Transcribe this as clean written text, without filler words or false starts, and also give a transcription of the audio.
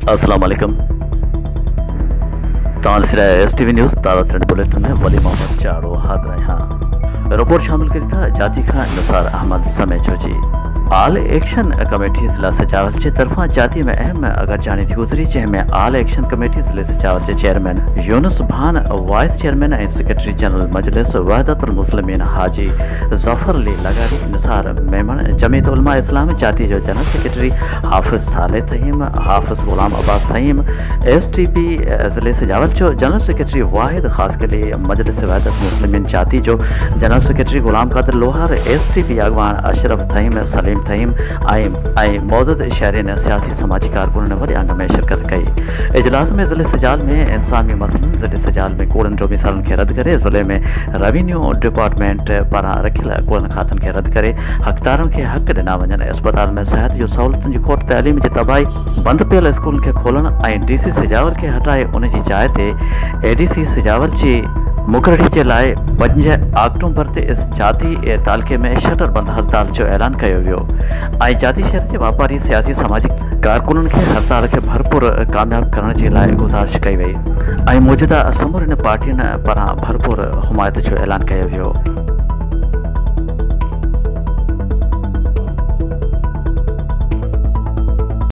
अस्सलाम वालेकुम। तानसिरा STV news ताज़ा ट्रेंड बुलेटिन में वली मोहम्मद चारो हाजिर हैं। रिपोर्ट शामिल करी जाती खां निसार अहमद समेत जी आल एक्शन कमेटी ज़िला सजावल के तरफा जाती में अहम अगर जानी थी गुजरी जैमें आल एक्शन कमेटी ज़िले सजावल के chairman Younus Bhan, vice chairman and secretary general Majlis Wahdatul Muslimeen Haji Zafar Ali Lagari, Nisar Memon Jamiat Ulema Islam जाती जो general secretary Hafiz Saleh Taheem, Hafiz Ghulam Abbas Taheem, STP ज़िले सजावल जो जनरल सेक्रेटरी वाहिद खास के लिए मजलिस वहदत मुस्लिमीन जाती जो जनरल सेक्रेटरी गुलाम कादिर लोहार, STP अगवान अशरफ तहीम, सलीम तहीम मौजूद शहरी सियासी समाजी कारकुन ने वरी अंग में शिरकत कई। इजलास में ज़िले सजाल में इंसानी मसलन ज़िले सजाल में कूड़न जो मिसालन के रद्द करे, ज़िले में रेवेन्यू डिपार्टमेंट पर रखियल कूड़न खातन के रद्द करे, हकदारन के हक दिना वजन, अस्पताल में सेहत जो सहूलतन की खोट, तैलीम की तबाही, बंद पियल स्कूल के खोलन, DC सजावल के हटाए उन जी जाइ ते ADC सजावल जी मुकररी के लाए 5 अक्टूबर ते इस जाती तालके में शटर बंद हड़ताल जो ऐलान किया वियो। जाती शहर के व्यापारी सियासी समाजी कारकुनन के हड़ताल के भरपूर कामयाब करने के लिए गुजारिश कई वई। मौजूदा समूरी पार्टियन पर भरपूर हुमायत जो ऐलान किया वियो।